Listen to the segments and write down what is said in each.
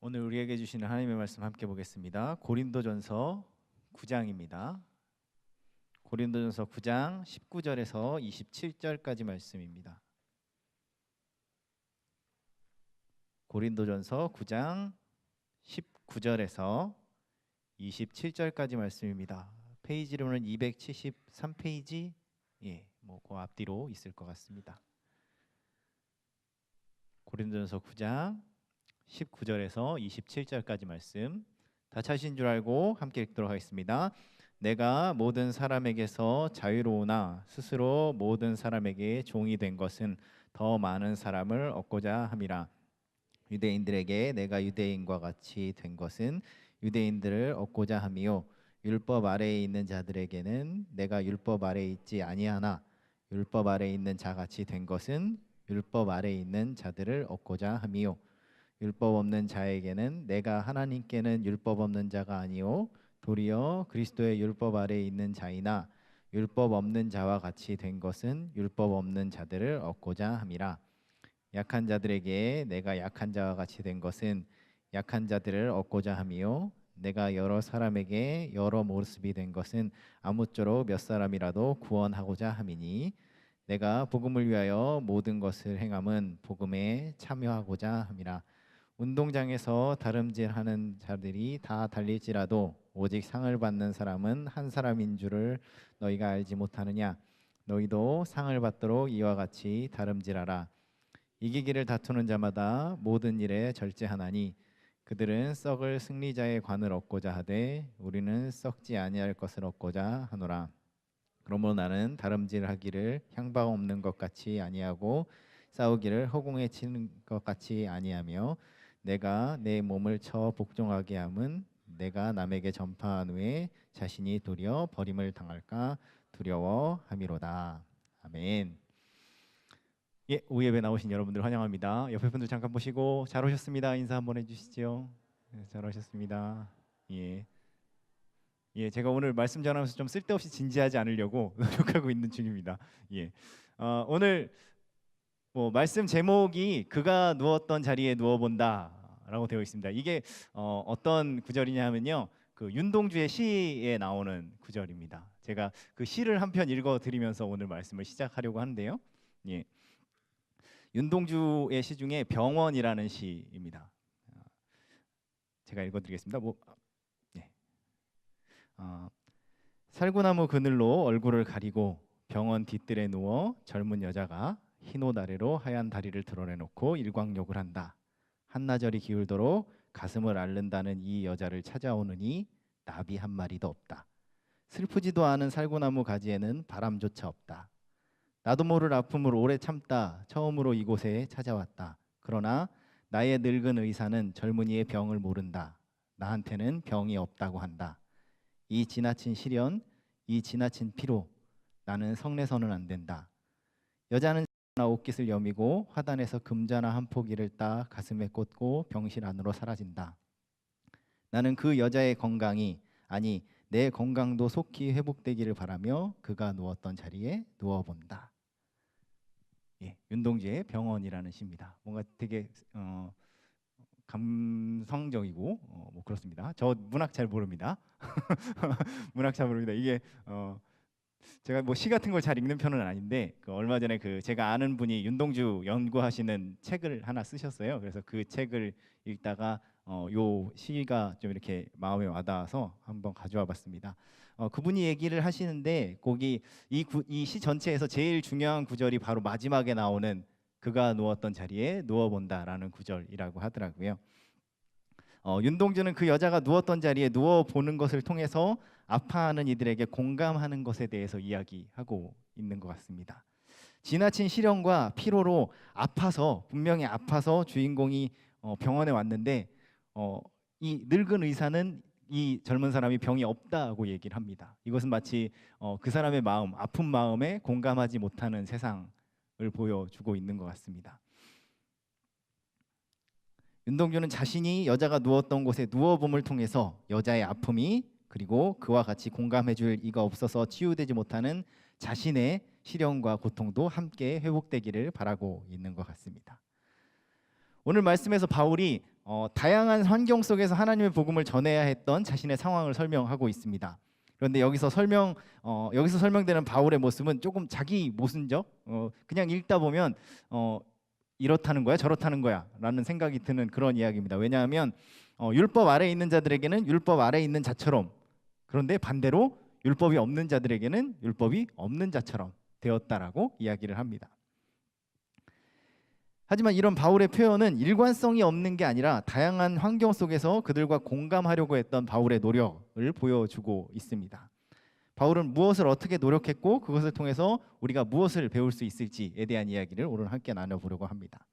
오늘 우리에게 주시는 하나님의 말씀 함께 보겠습니다. 고린도전서 9장입니다. 고린도전서 9장 19절에서 27절까지 말씀입니다. 고린도전서 9장 19절에서 27절까지 말씀입니다. 페이지로는 273페이지, 그 앞뒤로 있을 것 같습니다. 고린도전서 9장 19절에서 27절까지 말씀 다 찾으신 줄 알고 함께 읽도록 하겠습니다. 내가 모든 사람에게서 자유로우나 스스로 모든 사람에게 종이 된 것은 더 많은 사람을 얻고자 함이라. 유대인들에게 내가 유대인과 같이 된 것은 유대인들을 얻고자 함이요, 율법 아래에 있는 자들에게는 내가 율법 아래에 있지 아니하나 율법 아래에 있는 자같이 된 것은 율법 아래에 있는 자들을 얻고자 함이요, 율법 없는 자에게는 내가 하나님께는 율법 없는 자가 아니요 도리어 그리스도의 율법 아래에 있는 자이나 율법 없는 자와 같이 된 것은 율법 없는 자들을 얻고자 함이라. 약한 자들에게 내가 약한 자와 같이 된 것은 약한 자들을 얻고자 함이요, 내가 여러 사람에게 여러 모습이 된 것은 아무쪼록 몇 사람이라도 구원하고자 함이니, 내가 복음을 위하여 모든 것을 행함은 복음에 참여하고자 함이라. 운동장에서 다름질하는 자들이 다 달릴지라도 오직 상을 받는 사람은 한 사람인 줄을 너희가 알지 못하느냐. 너희도 상을 받도록 이와 같이 다름질하라. 이기기를 다투는 자마다 모든 일에 절제하나니 그들은 썩을 승리자의 관을 얻고자 하되 우리는 썩지 아니할 것을 얻고자 하노라. 그러므로 나는 다름질하기를 향방 없는 것 같이 아니하고 싸우기를 허공에 치는 것 같이 아니하며, 내가 내 몸을 쳐 복종하게 함은 내가 남에게 전파한 후에 자신이 도리어 버림을 당할까 두려워함이로다. 아멘. 오예배 나오신 여러분들 환영합니다. 옆에 분들 잠깐 보시고 잘 오셨습니다. 인사 한번 해주시죠. 잘 오셨습니다. 제가 오늘 말씀 전하면서 좀 쓸데없이 진지하지 않으려고 노력하고 있는 중입니다. 오늘 말씀 제목이 그가 누웠던 자리에 누워본다라고 되어 있습니다. 이게 어떤 구절이냐면요, 그 윤동주의 시에 나오는 구절입니다. 제가 그 시를 한 편 읽어드리면서 오늘 말씀을 시작하려고 하는데요. 윤동주의 시 중에 병원이라는 시입니다. 제가 읽어드리겠습니다. 살구나무 그늘로 얼굴을 가리고 병원 뒤뜰에 누워 젊은 여자가 흰 옷 아래로 하얀 다리를 드러내놓고 일광욕을 한다. 한나절이 기울도록 가슴을 앓는다는 이 여자를 찾아오느니 나비 한 마리도 없다. 슬프지도 않은 살구나무 가지에는 바람조차 없다. 나도 모를 아픔을 오래 참다 처음으로 이곳에 찾아왔다. 그러나 나의 늙은 의사는 젊은이의 병을 모른다. 나한테는 병이 없다고 한다. 이 지나친 시련, 이 지나친 피로, 나는 성내서는 안 된다. 여자는 옷깃을 여미고 화단에서 금자나 한 포기를 따 가슴에 꽂고 병실 안으로 사라진다. 나는 그 여자의 건강이, 아니 내 건강도 속히 회복되기를 바라며 그가 누웠던 자리에 누워본다. 윤동주의 병원이라는 시입니다. 뭔가 되게 감성적이고 그렇습니다. 저 문학 잘 모릅니다. 문학 잘 모릅니다. 이게 제가 시 같은 걸 잘 읽는 편은 아닌데, 얼마 전에 제가 아는 분이 윤동주 연구하시는 책을 하나 쓰셨어요. 그래서 그 책을 읽다가 요 시가 좀 이렇게 마음에 와닿아서 한번 가져와 봤습니다. 그분이 얘기를 하시는데 거기 이 시 전체에서 제일 중요한 구절이 바로 마지막에 나오는 그가 누웠던 자리에 누워본다라는 구절이라고 하더라고요. 윤동주는 그 여자가 누웠던 자리에 누워보는 것을 통해서 아파하는 이들에게 공감하는 것에 대해서 이야기하고 있는 것 같습니다. 지나친 시련과 피로로 분명히 아파서 주인공이 병원에 왔는데 이 늙은 의사는 이 젊은 사람이 병이 없다고 얘기를 합니다. 이것은 마치 그 사람의 마음, 아픈 마음에 공감하지 못하는 세상을 보여주고 있는 것 같습니다. 윤동주는 자신이 여자가 누웠던 곳에 누워봄을 통해서 여자의 아픔이, 그리고 그와 같이 공감해줄 이가 없어서 치유되지 못하는 자신의 시련과 고통도 함께 회복되기를 바라고 있는 것 같습니다. 오늘 말씀에서 바울이 다양한 환경 속에서 하나님의 복음을 전해야 했던 자신의 상황을 설명하고 있습니다. 그런데 여기서 설명되는 바울의 모습은 조금 자기 모순적, 그냥 읽다 보면 이렇다는 거야 저렇다는 거야 라는 생각이 드는 그런 이야기입니다. 왜냐하면 율법 아래에 있는 자들에게는 율법 아래에 있는 자처럼, 그런데 반대로 율법이 없는 자들에게는 율법이 없는 자처럼 되었다라고 이야기를 합니다. 하지만 이런 바울의 표현은 일관성이 없는 게 아니라 다양한 환경 속에서 그들과 공감하려고 했던 바울의 노력을 보여주고 있습니다. 바울은 무엇을 어떻게 노력했고 그것을 통해서 우리가 무엇을 배울 수 있을지에 대한 이야기를 오늘 함께 나눠보려고 합니다.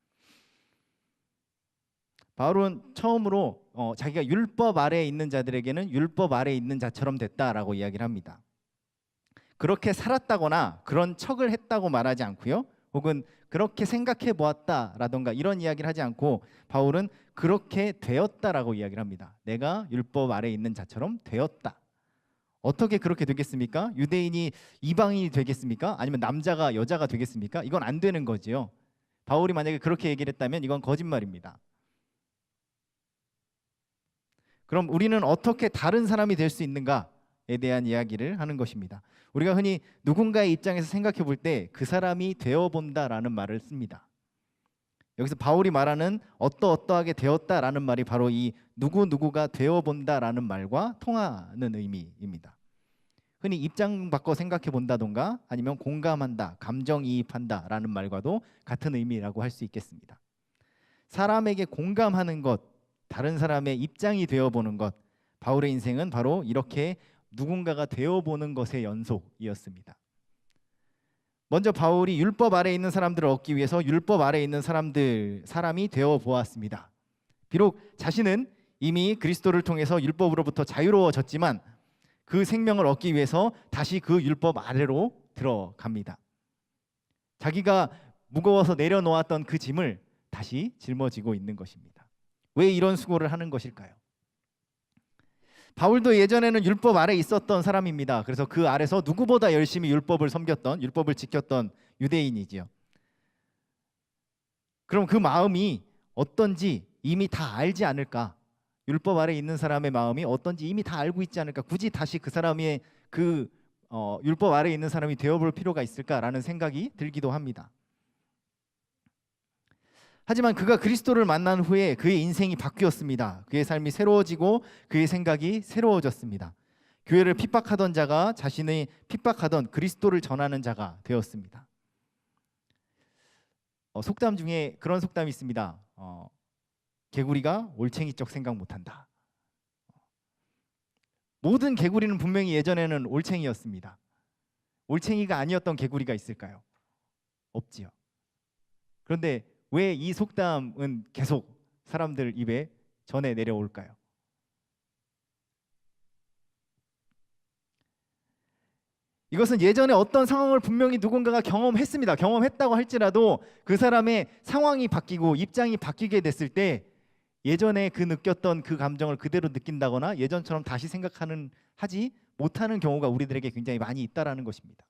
바울은 처음으로 자기가 율법 아래에 있는 자들에게는 율법 아래에 있는 자처럼 됐다라고 이야기를 합니다. 그렇게 살았다거나 그런 척을 했다고 말하지 않고요, 혹은 그렇게 생각해 보았다라던가 이런 이야기를 하지 않고 바울은 그렇게 되었다라고 이야기를 합니다. 내가 율법 아래에 있는 자처럼 되었다. 어떻게 그렇게 되겠습니까? 유대인이 이방인이 되겠습니까? 아니면 남자가 여자가 되겠습니까? 이건 안 되는 거지요. 바울이 만약에 그렇게 얘기를 했다면 이건 거짓말입니다. 그럼 우리는 어떻게 다른 사람이 될 수 있는가에 대한 이야기를 하는 것입니다. 우리가 흔히 누군가의 입장에서 생각해 볼 때 그 사람이 되어본다라는 말을 씁니다. 여기서 바울이 말하는 어떠어떠하게 되었다라는 말이 바로 이 누구누구가 되어본다라는 말과 통하는 의미입니다. 흔히 입장 바꿔 생각해 본다던가 아니면 공감한다, 감정이입한다라는 말과도 같은 의미라고 할 수 있겠습니다. 사람에게 공감하는 것, 다른 사람의 입장이 되어보는 것, 바울의 인생은 바로 이렇게 누군가가 되어보는 것의 연속이었습니다. 먼저 바울이 율법 아래에 있는 사람들을 얻기 위해서 율법 아래에 있는 사람이 되어보았습니다. 비록 자신은 이미 그리스도를 통해서 율법으로부터 자유로워졌지만 그 생명을 얻기 위해서 다시 그 율법 아래로 들어갑니다. 자기가 무거워서 내려놓았던 그 짐을 다시 짊어지고 있는 것입니다. 왜 이런 수고를 하는 것일까요? 바울도 예전에는 율법 아래에 있었던 사람입니다. 그래서 그 아래서 누구보다 열심히 율법을 섬겼던, 율법을 지켰던 유대인이지요. 그럼 그 마음이 어떤지 이미 다 알지 않을까? 율법 아래에 있는 사람의 마음이 어떤지 이미 다 알고 있지 않을까? 굳이 다시 그 사람의 율법 아래에 있는 사람이 되어볼 필요가 있을까라는 생각이 들기도 합니다. 하지만 그가 그리스도를 만난 후에 그의 인생이 바뀌었습니다. 그의 삶이 새로워지고 그의 생각이 새로워졌습니다. 교회를 핍박하던 자가 자신의 핍박하던 그리스도를 전하는 자가 되었습니다. 속담 중에 그런 속담이 있습니다. 개구리가 올챙이 쪽 생각 못한다. 모든 개구리는 분명히 예전에는 올챙이였습니다. 올챙이가 아니었던 개구리가 있을까요? 없지요. 그런데 왜 이 속담은 계속 사람들 입에 전해 내려올까요? 이것은 예전에 어떤 상황을 분명히 누군가가 경험했습니다. 경험했다고 할지라도 그 사람의 상황이 바뀌고 입장이 바뀌게 됐을 때 예전에 느꼈던 그 감정을 그대로 느낀다거나 예전처럼 다시 하지 못하는 경우가 우리들에게 굉장히 많이 있다라는 것입니다.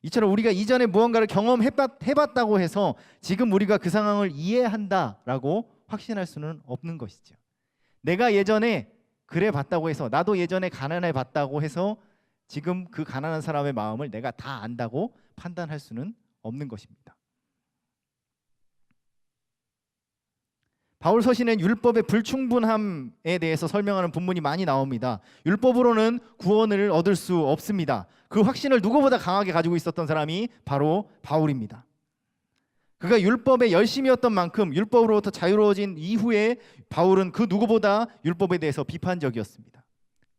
이처럼 우리가 이전에 무언가를 경험해봤다고 해서 지금 우리가 그 상황을 이해한다라고 확신할 수는 없는 것이죠. 내가 예전에 그래 봤다고 해서, 나도 예전에 가난해 봤다고 해서 지금 그 가난한 사람의 마음을 내가 다 안다고 판단할 수는 없는 것입니다. 바울 서신엔 율법의 불충분함에 대해서 설명하는 본문이 많이 나옵니다. 율법으로는 구원을 얻을 수 없습니다. 그 확신을 누구보다 강하게 가지고 있었던 사람이 바로 바울입니다. 그가 율법에 열심이었던 만큼 율법으로부터 자유로워진 이후에 바울은 그 누구보다 율법에 대해서 비판적이었습니다.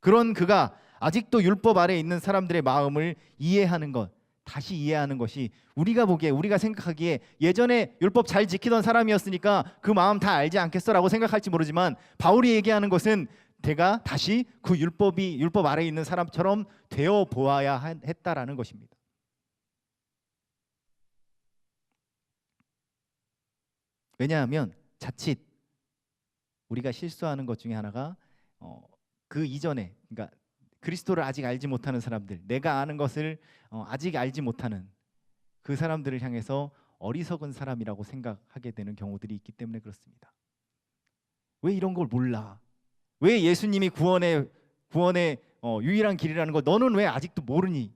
그런 그가 아직도 율법 아래에 있는 사람들의 마음을 이해하는 것, 다시 이해하는 것이 우리가 생각하기에 예전에 율법 잘 지키던 사람이었으니까 그 마음 다 알지 않겠어라고 생각할지 모르지만 바울이 얘기하는 것은 내가 다시 그 율법 아래에 있는 사람처럼 되어 보아야 했다라는 것입니다. 왜냐하면 자칫 우리가 실수하는 것 중에 하나가 그 이전에, 그러니까 그리스도를 아직 알지 못하는 사람들, 내가 아는 것을 아직 알지 못하는 그 사람들을 향해서 어리석은 사람이라고 생각하게 되는 경우들이 있기 때문에 그렇습니다. 왜 이런 걸 몰라? 왜 예수님이 구원의 유일한 길이라는 걸 너는 왜 아직도 모르니?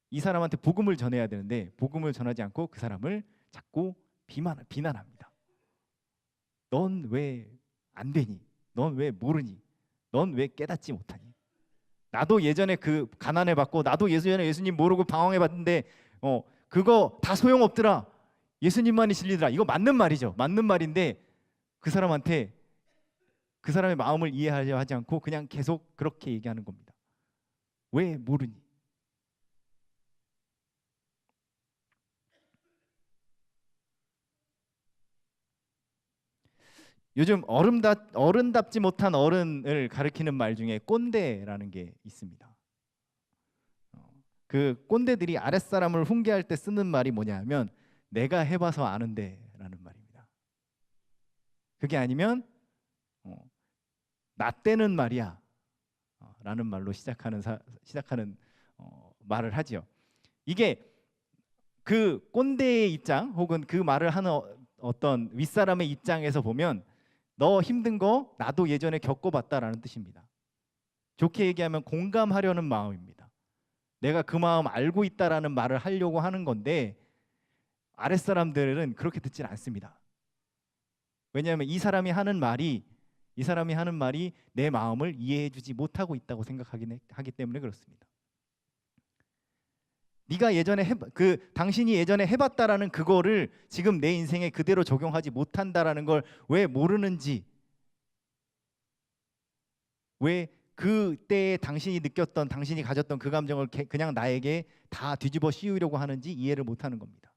이 사람한테 복음을 전해야 되는데 복음을 전하지 않고 그 사람을 자꾸 비난합니다. 넌 왜 안 되니? 넌 왜 모르니? 넌 왜 깨닫지 못하니? 나도 예전에 그 가난해 봤고 나도 예전에 예수님 모르고 방황해 봤는데 그거 다 소용없더라. 예수님만이 진리더라. 이거 맞는 말이죠. 맞는 말인데 그 사람한테 그 사람의 마음을 이해하려 하지 않고 그냥 계속 그렇게 얘기하는 겁니다. 왜 모르니? 요즘 어른답지 못한 어른을 가리키는 말 중에 꼰대라는 게 있습니다. 그 꼰대들이 아랫사람을 훈계할 때 쓰는 말이 뭐냐면 내가 해봐서 아는데라는 말입니다. 그게 아니면 나 때는 말이야 라는 말로 시작하는 말을 하죠. 이게 그 꼰대의 입장 혹은 그 말을 하는 어떤 윗사람의 입장에서 보면 너 힘든 거 나도 예전에 겪어봤다라는 뜻입니다. 좋게 얘기하면 공감하려는 마음입니다. 내가 그 마음 알고 있다라는 말을 하려고 하는 건데 아랫사람들은 그렇게 듣질 않습니다. 왜냐하면 이 사람이 하는 말이 내 마음을 이해해주지 못하고 있다고 하기 때문에 그렇습니다. 네가 예전에 당신이 예전에 해봤다라는 그거를 지금 내 인생에 그대로 적용하지 못한다라는 걸 왜 모르는지, 왜 그때에 당신이 느꼈던, 당신이 가졌던 그 감정을 그냥 나에게 다 뒤집어 씌우려고 하는지 이해를 못하는 겁니다.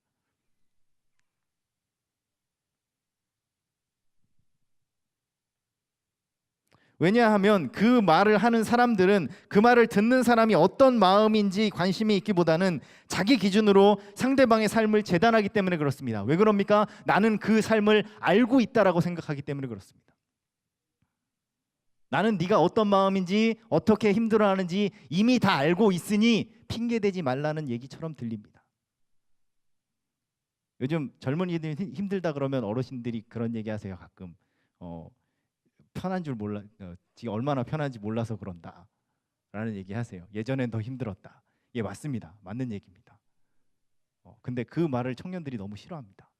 왜냐하면 그 말을 하는 사람들은 그 말을 듣는 사람이 어떤 마음인지 관심이 있기보다는 자기 기준으로 상대방의 삶을 재단하기 때문에 그렇습니다. 왜 그럽니까? 나는 그 삶을 알고 있다라고 생각하기 때문에 그렇습니다. 나는 네가 어떤 마음인지 어떻게 힘들어하는지 이미 다 알고 있으니 핑계대지 말라는 얘기처럼 들립니다. 요즘 젊은이들이 힘들다 그러면 어르신들이 그런 얘기하세요. 가끔 편한 줄 몰라, 지금 얼마나 편한지 몰라서 그런다 라는 얘기 하세요. 예전엔 더 힘들었다. 예, 맞습니다. 맞는 얘기입니다. 근데 그 말을 청년들이 너무 싫어합니다.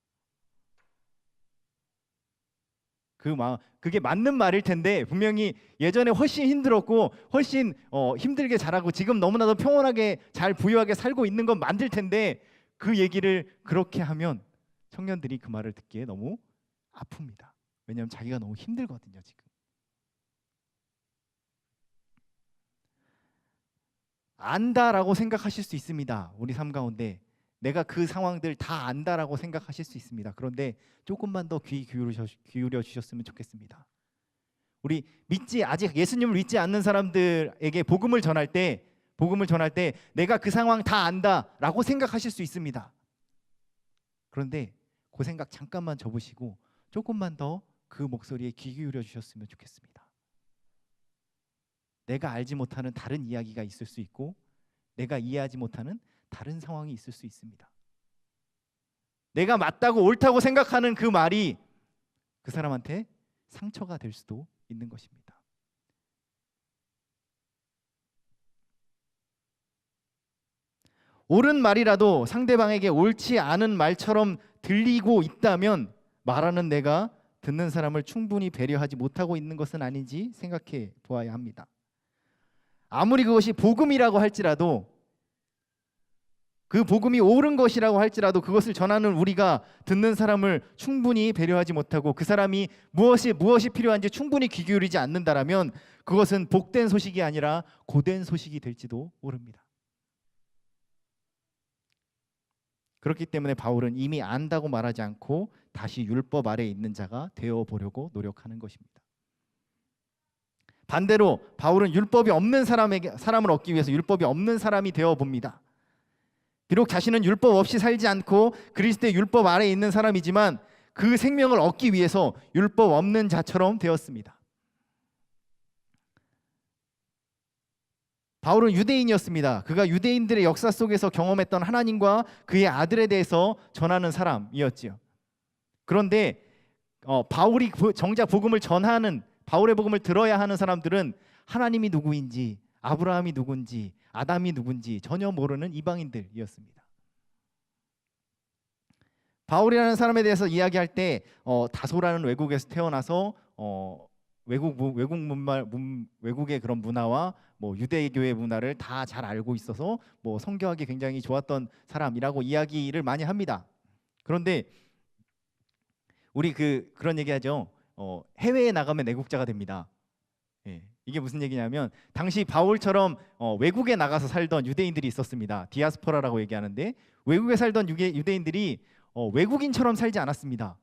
그게 맞는 말일 텐데 분명히 예전에 훨씬 힘들었고 훨씬 힘들게 자라고 지금 너무나도 평온하게 잘 부유하게 살고 있는 건 맞을 텐데 그 얘기를 그렇게 하면 청년들이 그 말을 듣기에 너무 아픕니다. 왜냐하면 자기가 너무 힘들거든요. 지금 안다라고 생각하실 수 있습니다. 우리 삶 가운데 내가 그 상황들 다 안다라고 생각하실 수 있습니다. 그런데 조금만 더 귀 기울여 주셨으면 좋겠습니다. 우리 아직 예수님을 믿지 않는 사람들에게 복음을 전할 때 내가 그 상황 다 안다라고 생각하실 수 있습니다. 그런데 그 생각 잠깐만 접으시고 조금만 더 그 목소리에 귀 기울여 주셨으면 좋겠습니다. 내가 알지 못하는 다른 이야기가 있을 수 있고 내가 이해하지 못하는 다른 상황이 있을 수 있습니다. 내가 맞다고 옳다고 생각하는 그 말이 그 사람한테 상처가 될 수도 있는 것입니다. 옳은 말이라도 상대방에게 옳지 않은 말처럼 들리고 있다면 말하는 내가 듣는 사람을 충분히 배려하지 못하고 있는 것은 아닌지 생각해 보아야 합니다. 아무리 그것이 복음이라고 할지라도 그 복음이 옳은 것이라고 할지라도 그것을 전하는 우리가 듣는 사람을 충분히 배려하지 못하고 그 사람이 무엇이 필요한지 충분히 귀 기울이지 않는다라면 그것은 복된 소식이 아니라 고된 소식이 될지도 모릅니다. 그렇기 때문에 바울은 이미 안다고 말하지 않고 다시 율법 아래에 있는 자가 되어보려고 노력하는 것입니다. 반대로 바울은 율법이 없는 사람을 얻기 위해서 율법이 없는 사람이 되어봅니다. 비록 자신은 율법 없이 살지 않고 그리스도의 율법 아래에 있는 사람이지만 그 생명을 얻기 위해서 율법 없는 자처럼 되었습니다. 바울은 유대인이었습니다. 그가 유대인들의 역사 속에서 경험했던 하나님과 그의 아들에 대해서 전하는 사람이었지요. 그런데 바울이 정작 복음을 전하는, 바울의 복음을 들어야 하는 사람들은 하나님이 누구인지, 아브라함이 누군지, 아담이 누군지 전혀 모르는 이방인들이었습니다. 바울이라는 사람에 대해서 이야기할 때 다소라는 외국에서 태어나서 외국의 그런 문화와 뭐 유대교의 문화를 다 잘 알고 있어서 뭐 성교하기 굉장히 좋았던 사람이라고 이야기를 많이 합니다. 그런데 우리 그런 얘기하죠. 해외에 나가면 애국자가 됩니다. 예, 이게 무슨 얘기냐면 당시 바울처럼 외국에 나가서 살던 유대인들이 있었습니다. 디아스포라라고 얘기하는데 외국에 살던 유대인들이 외국인처럼 살지 않았습니다.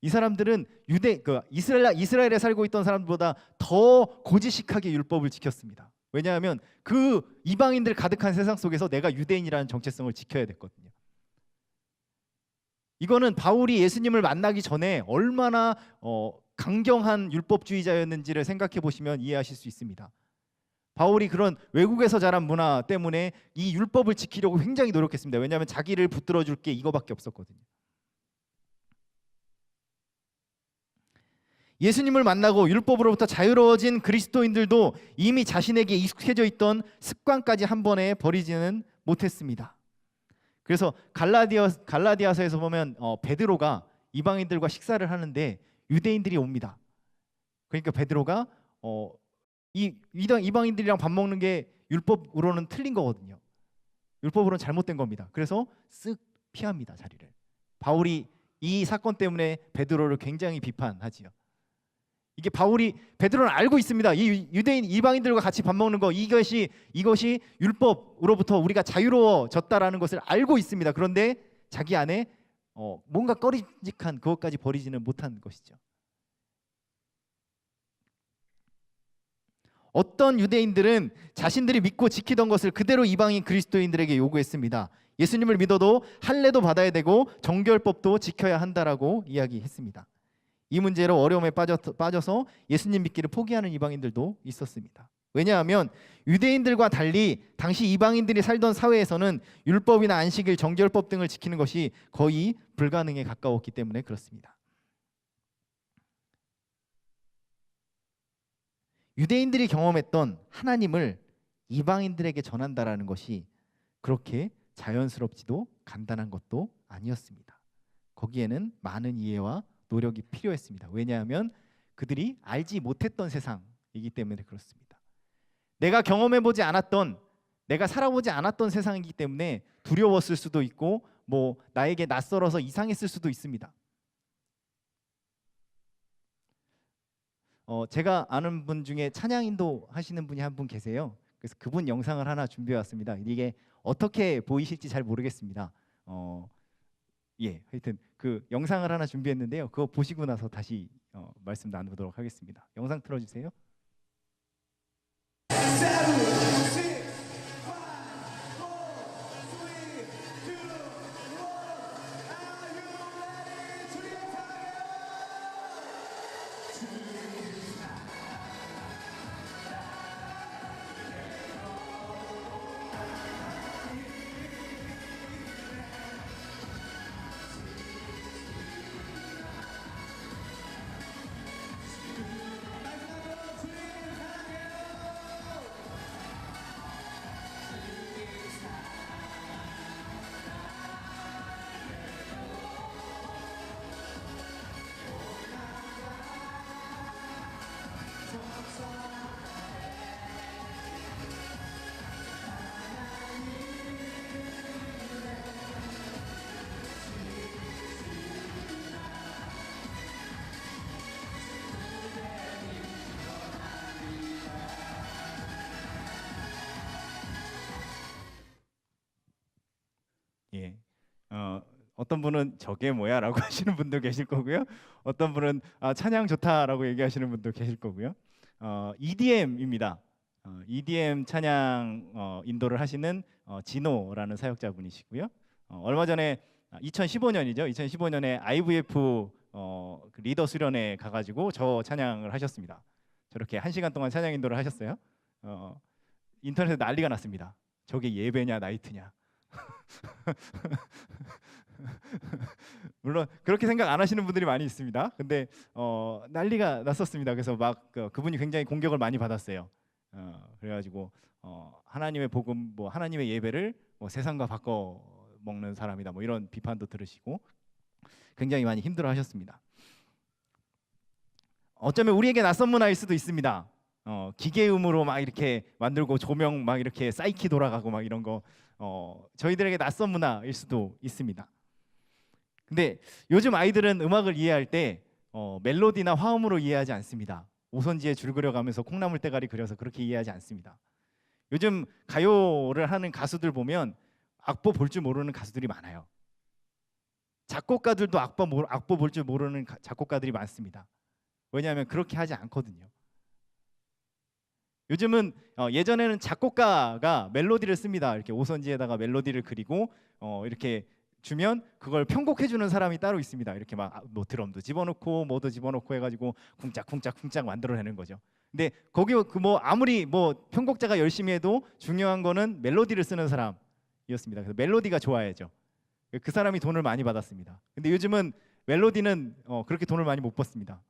이 사람들은 이스라엘에 살고 있던 사람들보다 더 고지식하게 율법을 지켰습니다. 왜냐하면 그 이방인들 가득한 세상 속에서 내가 유대인이라는 정체성을 지켜야 됐거든요. 이거는 바울이 예수님을 만나기 전에 얼마나 강경한 율법주의자였는지를 생각해 보시면 이해하실 수 있습니다. 바울이 그런 외국에서 자란 문화 때문에 이 율법을 지키려고 굉장히 노력했습니다. 왜냐하면 자기를 붙들어 줄 게 이거밖에 없었거든요. 예수님을 만나고 율법으로부터 자유로워진 그리스도인들도 이미 자신에게 익숙해져 있던 습관까지 한 번에 버리지는 못했습니다. 그래서 갈라디아서에서 보면 베드로가 이방인들과 식사를 하는데 유대인들이 옵니다. 그러니까 베드로가 이 이방인들이랑 밥 먹는 게 율법으로는 틀린 거거든요. 율법으로는 잘못된 겁니다. 그래서 쓱 피합니다, 자리를. 바울이 이 사건 때문에 베드로를 굉장히 비판하지요. 이게 베드로는 알고 있습니다. 이 유대인 이방인들과 같이 밥 먹는 거 이것이 율법으로부터 우리가 자유로워졌다라는 것을 알고 있습니다. 그런데 자기 안에 뭔가 꺼림직한 그것까지 버리지는 못한 것이죠. 어떤 유대인들은 자신들이 믿고 지키던 것을 그대로 이방인 그리스도인들에게 요구했습니다. 예수님을 믿어도 할례도 받아야 되고 정결법도 지켜야 한다라고 이야기했습니다. 이 문제로 어려움에 빠져서 예수님 믿기를 포기하는 이방인들도 있었습니다. 왜냐하면 유대인들과 달리 당시 이방인들이 살던 사회에서는 율법이나 안식일, 정결법 등을 지키는 것이 거의 불가능에 가까웠기 때문에 그렇습니다. 유대인들이 경험했던 하나님을 이방인들에게 전한다라는 것이 그렇게 자연스럽지도 간단한 것도 아니었습니다. 거기에는 많은 이해와 노력이 필요했습니다. 왜냐하면 그들이 알지 못했던 세상이기 때문에 그렇습니다. 내가 경험해보지 않았던, 내가 살아보지 않았던 세상이기 때문에 두려웠을 수도 있고 뭐 나에게 낯설어서 이상했을 수도 있습니다. 제가 아는 분 중에 찬양 인도 하시는 분이 한 분 계세요. 그래서 그분 영상을 하나 준비해 왔습니다. 이게 어떻게 보이실지 잘 모르겠습니다. 하여튼 그 영상을 하나 준비했는데요. 그거 보시고 나서 다시 말씀 나누도록 하겠습니다. 영상 틀어주세요. 예, 어떤 분은 저게 뭐야라고 하시는 분도 계실 거고요. 어떤 분은 찬양 좋다라고 얘기하시는 분도 계실 거고요. EDM입니다. EDM 찬양 인도를 하시는 진호라는 사역자분이시고요. 얼마 전에 2015년이죠. 2015년에 IVF 그 리더 수련회 가가지고 저 찬양을 하셨습니다. 저렇게 1시간 동안 찬양 인도를 하셨어요. 인터넷에 난리가 났습니다. 저게 예배냐 나이트냐. 물론 그렇게 생각 안 하시는 분들이 많이 있습니다. 근데 난리가 났었습니다. 그래서 막 그분이 굉장히 공격을 많이 받았어요. 그래가지고 하나님의 복음, 뭐 하나님의 예배를 뭐 세상과 바꿔 먹는 사람이다, 뭐 이런 비판도 들으시고 굉장히 많이 힘들어하셨습니다. 어쩌면 우리에게 낯선 문화일 수도 있습니다. 기계음으로 막 이렇게 만들고 조명 막 이렇게 사이키 돌아가고 막 이런 거 저희들에게 낯선 문화일 수도 있습니다. 근데 요즘 아이들은 음악을 이해할 때 멜로디나 화음으로 이해하지 않습니다. 오선지에 줄 그려가면서 콩나물 대가리 그려서 그렇게 이해하지 않습니다. 요즘 가요를 하는 가수들 보면 악보 볼 줄 모르는 가수들이 많아요. 작곡가들도 악보 볼 줄 모르는 작곡가들이 많습니다. 왜냐하면 그렇게 하지 않거든요. 요즘은 예전에는 작곡가가 멜로디를 씁니다. 이렇게 오선지에다가 멜로디를 그리고 이렇게 주면 그걸 편곡해 주는 사람이 따로 있습니다. 이렇게 막 뭐 드럼도 집어넣고 뭐도 집어넣고 해가지고 쿵짝쿵짝쿵짝 만들어내는 거죠. 근데 거기 뭐 아무리 뭐 편곡자가 열심히 해도 중요한 거는 멜로디를 쓰는 사람이었습니다. 그래서 멜로디가 좋아야죠. 그 사람이 돈을 많이 받았습니다. 근데 요즘은 멜로디는 그렇게 돈을 많이 못 받습니다.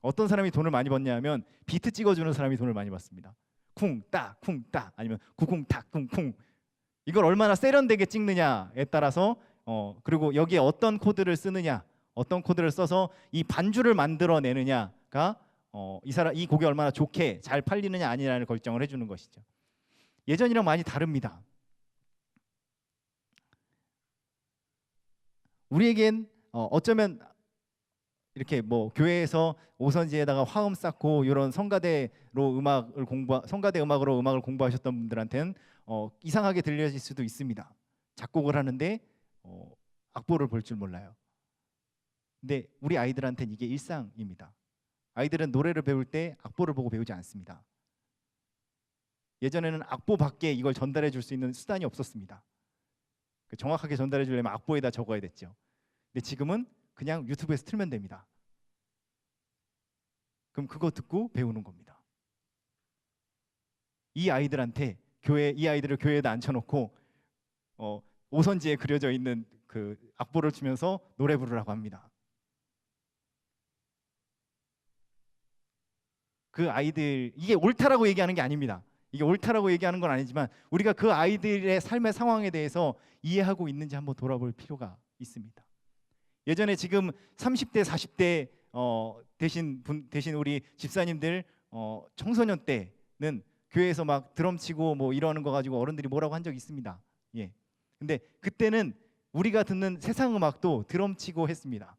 어떤 사람이 돈을 많이 받냐면 비트 찍어주는 사람이 돈을 많이 받습니다. 쿵딱 쿵딱 아니면 구쿵탁 쿵쿵. 이걸 얼마나 세련되게 찍느냐에 따라서 그리고 여기에 어떤 코드를 쓰느냐, 어떤 코드를 써서 이 반주를 만들어내느냐가 이 곡이 얼마나 좋게 잘 팔리느냐 아니냐를 결정을 해주는 것이죠. 예전이랑 많이 다릅니다. 우리에겐 어쩌면 이렇게 뭐 교회에서 오선지에다가 화음 쌓고 이런 성가대 음악으로 음악을 공부하셨던 분들한테는 이상하게 들려질 수도 있습니다. 작곡을 하는데 악보를 볼 줄 몰라요. 근데 우리 아이들한테는 이게 일상입니다. 아이들은 노래를 배울 때 악보를 보고 배우지 않습니다. 예전에는 악보 밖에 이걸 전달해 줄 수 있는 수단이 없었습니다. 정확하게 전달해 주려면 악보에다 적어야 됐죠. 근데 지금은 그냥 유튜브에서 틀면 됩니다. 그럼 그거 듣고 배우는 겁니다. 이 아이들을 교회에다 앉혀놓고 오선지에 그려져 있는 그 악보를 주면서 노래 부르라고 합니다. 그 아이들, 이게 옳다라고 얘기하는 게 아닙니다. 이게 옳다라고 얘기하는 건 아니지만 우리가 그 아이들의 삶의 상황에 대해서 이해하고 있는지 한번 돌아볼 필요가 있습니다. 예전에 지금 30대 40대 대신 우리 집사님들 청소년 때는 교회에서 막 드럼 치고 뭐 이러는 거 가지고 어른들이 뭐라고 한 적이 있습니다. 예. 근데 그때는 우리가 듣는 세상 음악도 드럼 치고 했습니다.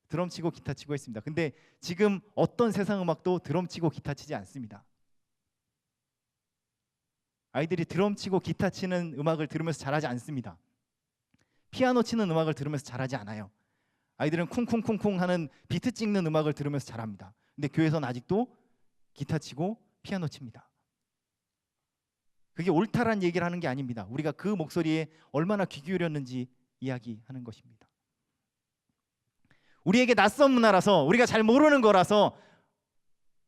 드럼 치고 기타 치고 했습니다. 근데 지금 어떤 세상 음악도 드럼 치고 기타 치지 않습니다. 아이들이 드럼 치고 기타 치는 음악을 들으면서 잘하지 않습니다. 피아노 치는 음악을 들으면서 잘하지 않아요. 아이들은 쿵쿵쿵쿵 하는 비트 찍는 음악을 들으면서 잘합니다. 근데 교회에서는 아직도 기타 치고 피아노 칩니다. 그게 옳다란 얘기를 하는 게 아닙니다. 우리가 그 목소리에 얼마나 귀 기울였는지 이야기하는 것입니다. 우리에게 낯선 문화라서 우리가 잘 모르는 거라서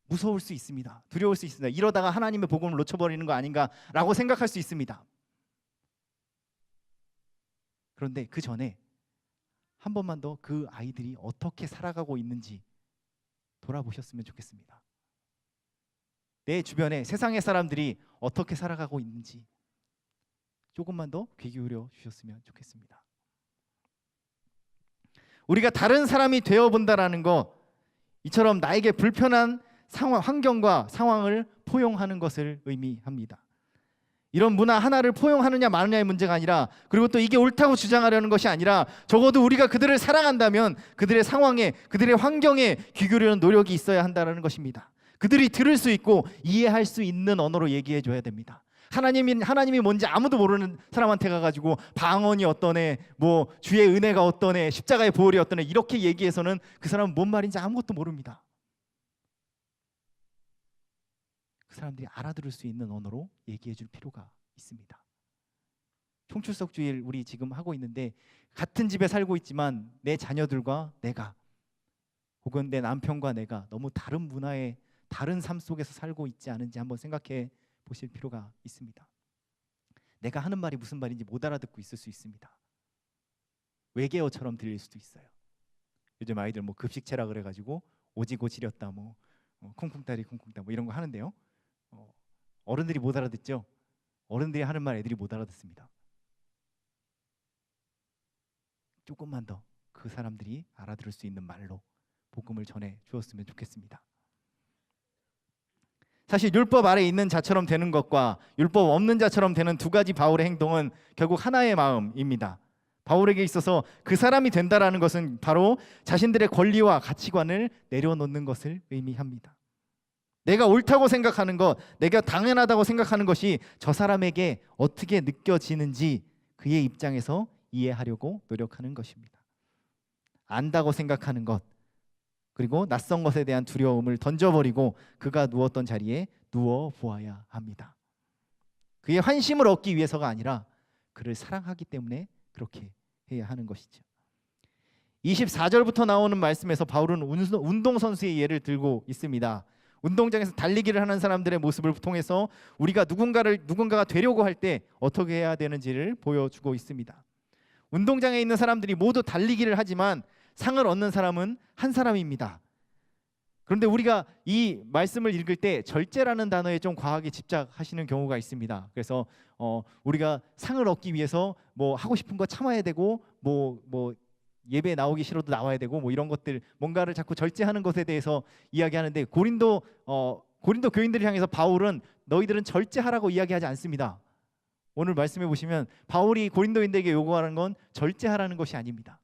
무서울 수 있습니다. 두려울 수 있습니다. 이러다가 하나님의 복음을 놓쳐버리는 거 아닌가라고 생각할 수 있습니다. 그런데 그 전에 한 번만 더 그 아이들이 어떻게 살아가고 있는지 돌아보셨으면 좋겠습니다. 내 주변에 세상의 사람들이 어떻게 살아가고 있는지 조금만 더 귀 기울여 주셨으면 좋겠습니다. 우리가 다른 사람이 되어본다라는 거, 이처럼 나에게 불편한 환경과 상황을 포용하는 것을 의미합니다. 이런 문화 하나를 포용하느냐 마느냐의 문제가 아니라, 그리고 또 이게 옳다고 주장하려는 것이 아니라, 적어도 우리가 그들을 사랑한다면 그들의 상황에, 그들의 환경에 귀 기울이는 노력이 있어야 한다는 것입니다. 그들이 들을 수 있고 이해할 수 있는 언어로 얘기해 줘야 됩니다. 하나님이 뭔지 아무도 모르는 사람한테 가가지고 방언이 어떠네, 뭐 주의 은혜가 어떠네, 십자가의 보혈이 어떠네 이렇게 얘기해서는 그 사람은 뭔 말인지 아무것도 모릅니다. 그 사람들이 알아들을 수 있는 언어로 얘기해 줄 필요가 있습니다. 총출석주일 우리 지금 하고 있는데, 같은 집에 살고 있지만 내 자녀들과 내가, 혹은 내 남편과 내가 너무 다른 문화의 다른 삶 속에서 살고 있지 않은지 한번 생각해 보실 필요가 있습니다. 내가 하는 말이 무슨 말인지 못 알아듣고 있을 수 있습니다. 외계어처럼 들릴 수도 있어요. 요즘 아이들 뭐 급식체라 그래가지고 오지고 지렸다 뭐 쿵쿵따리 쿵쿵따 뭐 이런 거 하는데요. 어른들이 못 알아듣죠. 어른들이 하는 말 애들이 못 알아듣습니다. 조금만 더 그 사람들이 알아들을 수 있는 말로 복음을 전해 주었으면 좋겠습니다. 사실 율법 아래 있는 자처럼 되는 것과 율법 없는 자처럼 되는 두 가지 바울의 행동은 결국 하나의 마음입니다. 바울에게 있어서 그 사람이 된다라는 것은 바로 자신들의 권리와 가치관을 내려놓는 것을 의미합니다. 내가 옳다고 생각하는 것, 내가 당연하다고 생각하는 것이 저 사람에게 어떻게 느껴지는지 그의 입장에서 이해하려고 노력하는 것입니다. 안다고 생각하는 것, 그리고 낯선 것에 대한 두려움을 던져버리고 그가 누웠던 자리에 누워 보아야 합니다. 그의 환심을 얻기 위해서가 아니라 그를 사랑하기 때문에 그렇게 해야 하는 것이죠. 24절부터 나오는 말씀에서 바울은 운동선수의 예를 들고 있습니다. 운동장에서 달리기를 하는 사람들의 모습을 통해서 우리가 누군가가 되려고 할 때 어떻게 해야 되는지를 보여주고 있습니다. 운동장에 있는 사람들이 모두 달리기를 하지만 상을 얻는 사람은 한 사람입니다. 그런데 우리가 이 말씀을 읽을 때 절제라는 단어에 좀 과하게 집착하시는 경우가 있습니다. 그래서 우리가 상을 얻기 위해서 뭐 하고 싶은 거 참아야 되고 뭐 예배 나오기 싫어도 나와야 되고 뭐 이런 것들, 뭔가를 자꾸 절제하는 것에 대해서 이야기하는데 고린도 교인들을 향해서 바울은 너희들은 절제하라고 이야기하지 않습니다. 오늘 말씀해 보시면 바울이 고린도인들에게 요구하는 건 절제하라는 것이 아닙니다.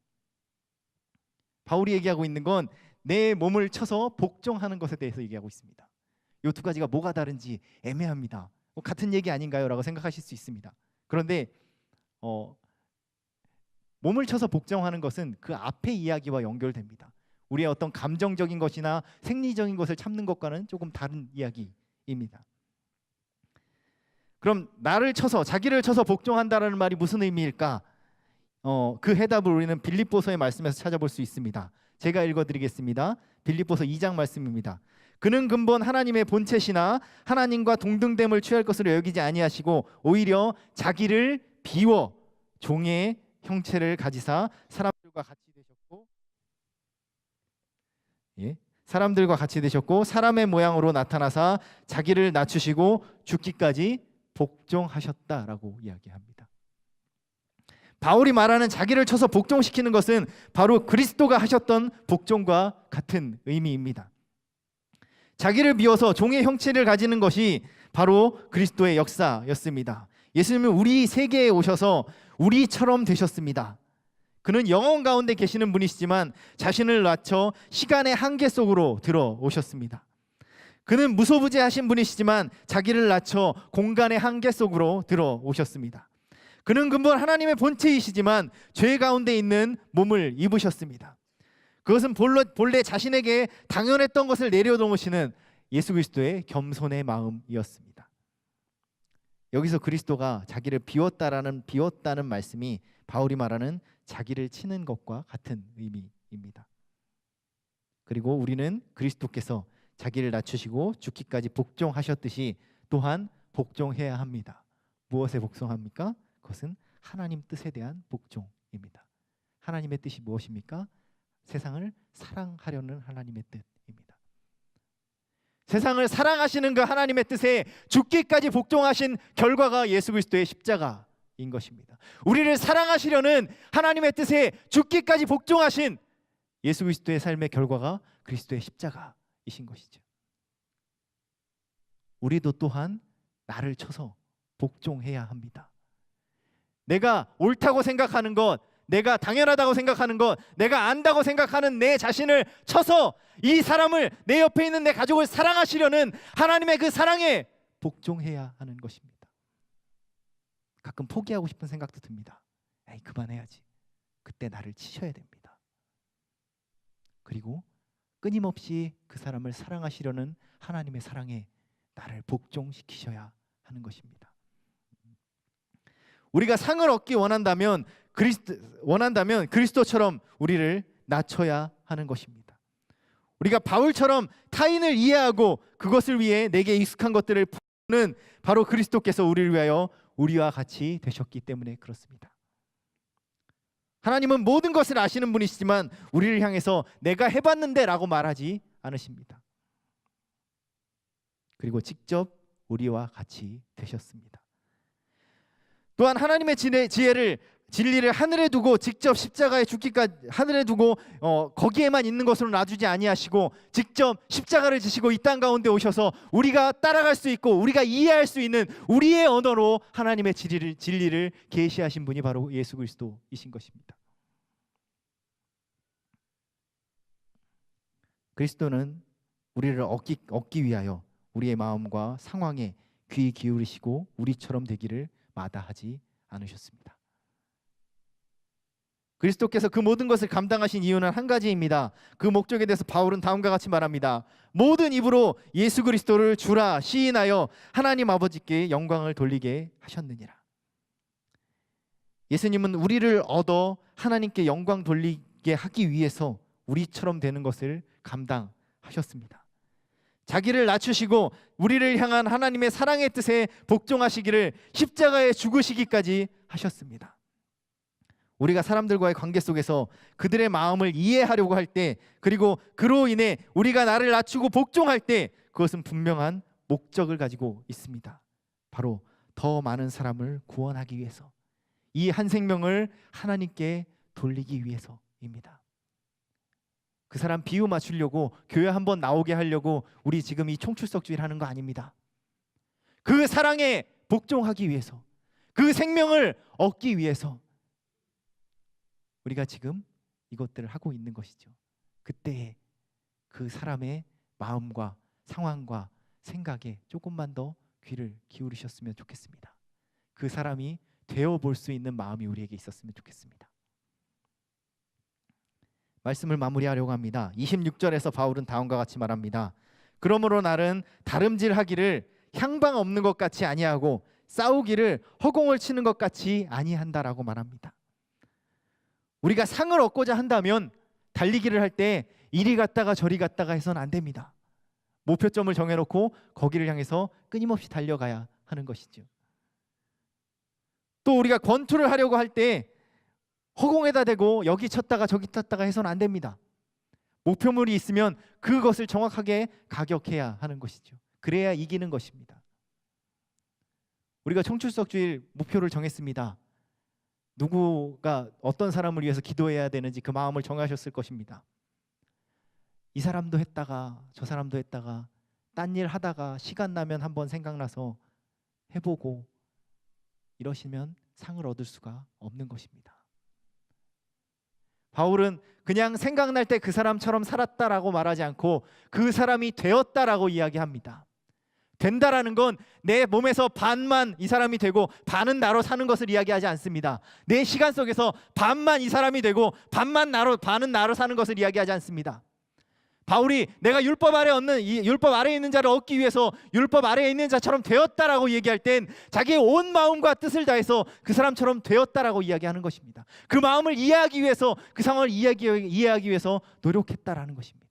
바울이 얘기하고 있는 건 내 몸을 쳐서 복종하는 것에 대해서 얘기하고 있습니다. 이 두 가지가 뭐가 다른지 애매합니다. 같은 얘기 아닌가요? 라고 생각하실 수 있습니다. 그런데 몸을 쳐서 복종하는 것은 그 앞의 이야기와 연결됩니다. 우리의 어떤 감정적인 것이나 생리적인 것을 참는 것과는 조금 다른 이야기입니다. 그럼 자기를 쳐서 복종한다라는 말이 무슨 의미일까? 그 해답을 우리는 빌립보서의 말씀에서 찾아볼 수 있습니다. 제가 읽어드리겠습니다. 빌립보서 2장 말씀입니다. 그는 근본 하나님의 본체시나 하나님과 동등됨을 취할 것으로 여기지 아니하시고 오히려 자기를 비워 종의 형체를 가지사 사람들과 같이 되셨고 사람의 모양으로 나타나사 자기를 낮추시고 죽기까지 복종하셨다라고 이야기합니다. 바울이 말하는 자기를 쳐서 복종시키는 것은 바로 그리스도가 하셨던 복종과 같은 의미입니다. 자기를 비워서 종의 형체를 가지는 것이 바로 그리스도의 역사였습니다. 예수님은 우리 세계에 오셔서 우리처럼 되셨습니다. 그는 영혼 가운데 계시는 분이시지만 자신을 낮춰 시간의 한계 속으로 들어오셨습니다. 그는 무소부재하신 분이시지만 자기를 낮춰 공간의 한계 속으로 들어오셨습니다. 그는 근본 하나님의 본체이시지만 죄 가운데 있는 몸을 입으셨습니다. 그것은 본래 자신에게 당연했던 것을 내려놓으시는 예수 그리스도의 겸손의 마음이었습니다. 여기서 그리스도가 자기를 비웠다는 말씀이 바울이 말하는 자기를 치는 것과 같은 의미입니다. 그리고 우리는 그리스도께서 자기를 낮추시고 죽기까지 복종하셨듯이 또한 복종해야 합니다. 무엇에 복종합니까? 그것은 하나님 뜻에 대한 복종입니다. 하나님의 뜻이 무엇입니까? 세상을 사랑하려는 하나님의 뜻입니다. 세상을 사랑하시는 그 하나님의 뜻에 죽기까지 복종하신 결과가 예수 그리스도의 십자가인 것입니다. 우리를 사랑하시려는 하나님의 뜻에 죽기까지 복종하신 예수 그리스도의 삶의 결과가 그리스도의 십자가이신 것이죠. 우리도 또한 나를 쳐서 복종해야 합니다. 내가 옳다고 생각하는 것, 내가 당연하다고 생각하는 것, 내가 안다고 생각하는 내 자신을 쳐서 이 사람을, 내 옆에 있는 내 가족을 사랑하시려는 하나님의 그 사랑에 복종해야 하는 것입니다. 가끔 포기하고 싶은 생각도 듭니다. 에이, 그만해야지. 그때 나를 치셔야 됩니다. 그리고 끊임없이 그 사람을 사랑하시려는 하나님의 사랑에 나를 복종시키셔야 하는 것입니다. 우리가 상을 얻기 원한다면 그리스도처럼 우리를 낮춰야 하는 것입니다. 우리가 바울처럼 타인을 이해하고 그것을 위해 내게 익숙한 것들을 푸는 바로 그리스도께서 우리를 위하여 우리와 같이 되셨기 때문에 그렇습니다. 하나님은 모든 것을 아시는 분이시지만 우리를 향해서 내가 해봤는데 라고 말하지 않으십니다. 그리고 직접 우리와 같이 되셨습니다. 또한 하나님의 진리를 하늘에 두고 직접 십자가에 죽기까지 하늘에 두고 거기에만 있는 것으로 놔두지 아니하시고 직접 십자가를 지시고 이 땅 가운데 오셔서 우리가 따라갈 수 있고 우리가 이해할 수 있는 우리의 언어로 하나님의 진리를 계시하신 분이 바로 예수 그리스도이신 것입니다. 그리스도는 우리를 얻기 위하여 우리의 마음과 상황에 귀 기울이시고 우리처럼 되기를 마다하지 않으셨습니다. 그리스도께서 그 모든 것을 감당하신 이유는 한 가지입니다. 그 목적에 대해서 바울은 다음과 같이 말합니다. 모든 입으로 예수 그리스도를 주라 시인하여 하나님 아버지께 영광을 돌리게 하셨느니라. 예수님은 우리를 얻어 하나님께 영광 돌리게 하기 위해서 우리처럼 되는 것을 감당하셨습니다. 자기를 낮추시고 우리를 향한 하나님의 사랑의 뜻에 복종하시기를 십자가에 죽으시기까지 하셨습니다. 우리가 사람들과의 관계 속에서 그들의 마음을 이해하려고 할 때, 그리고 그로 인해 우리가 나를 낮추고 복종할 때 그것은 분명한 목적을 가지고 있습니다. 바로 더 많은 사람을 구원하기 위해서, 이 한 생명을 하나님께 돌리기 위해서입니다. 그 사람 비유 맞추려고 교회 한번 나오게 하려고 우리 지금 이 총출석주일 하는 거 아닙니다. 그 사랑에 복종하기 위해서, 그 생명을 얻기 위해서 우리가 지금 이것들을 하고 있는 것이죠. 그때 그 사람의 마음과 상황과 생각에 조금만 더 귀를 기울이셨으면 좋겠습니다. 그 사람이 되어볼 수 있는 마음이 우리에게 있었으면 좋겠습니다. 말씀을 마무리하려고 합니다. 26절에서 바울은 다음과 같이 말합니다. 그러므로 나는 다름질하기를 향방 없는 것 같이 아니하고 싸우기를 허공을 치는 것 같이 아니한다라고 말합니다. 우리가 상을 얻고자 한다면 달리기를 할 때 이리 갔다가 저리 갔다가 해서는 안 됩니다. 목표점을 정해놓고 거기를 향해서 끊임없이 달려가야 하는 것이죠. 또 우리가 권투를 하려고 할 때 허공에다 대고 여기 쳤다가 저기 쳤다가 해서는 안 됩니다. 목표물이 있으면 그것을 정확하게 가격해야 하는 것이죠. 그래야 이기는 것입니다. 우리가 청출석주일 목표를 정했습니다. 누구가 어떤 사람을 위해서 기도해야 되는지 그 마음을 정하셨을 것입니다. 이 사람도 했다가 저 사람도 했다가 딴 일 하다가 시간 나면 한번 생각나서 해보고 이러시면 상을 얻을 수가 없는 것입니다. 바울은 그냥 생각날 때 그 사람처럼 살았다라고 말하지 않고 그 사람이 되었다라고 이야기합니다. 된다라는 건 내 몸에서 반만 이 사람이 되고 반은 나로 사는 것을 이야기하지 않습니다. 내 시간 속에서 반만 이 사람이 되고 반은 나로 사는 것을 이야기하지 않습니다. 바울이 내가 율법 아래에 있는 자를 얻기 위해서 율법 아래에 있는 자처럼 되었다라고 얘기할 땐 자기의 온 마음과 뜻을 다해서 그 사람처럼 되었다라고 이야기하는 것입니다. 그 마음을 이해하기 위해서, 그 상황을 이해하기 위해서 노력했다라는 것입니다.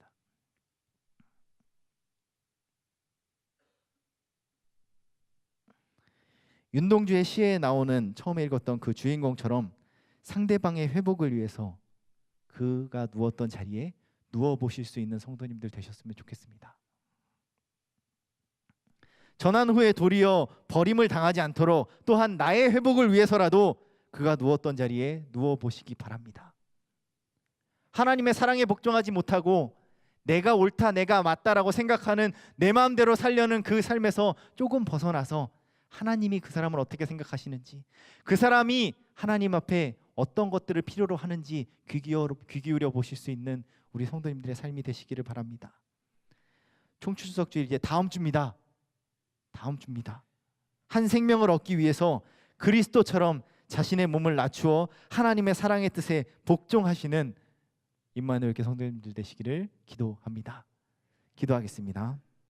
윤동주의 시에 나오는 처음에 읽었던 그 주인공처럼 상대방의 회복을 위해서 그가 누웠던 자리에 누워보실 수 있는 성도님들 되셨으면 좋겠습니다. 전한 후에 도리어 버림을 당하지 않도록 또한 나의 회복을 위해서라도 그가 누웠던 자리에 누워보시기 바랍니다. 하나님의 사랑에 복종하지 못하고 내가 옳다 내가 맞다라고 생각하는 내 마음대로 살려는 그 삶에서 조금 벗어나서 하나님이 그 사람을 어떻게 생각하시는지, 그 사람이 하나님 앞에 어떤 것들을 필요로 하는지 귀 기울여 보실 수 있는 우리 성도님들의 삶이 되시기를 바랍니다. 총추수석주일 이제 다음 주입니다. 한 생명을 얻기 위해서 그리스도처럼 자신의 몸을 낮추어 하나님의 사랑의 뜻에 복종하시는 임마누엘 교회 성도님들 되시기를 기도합니다. 기도하겠습니다.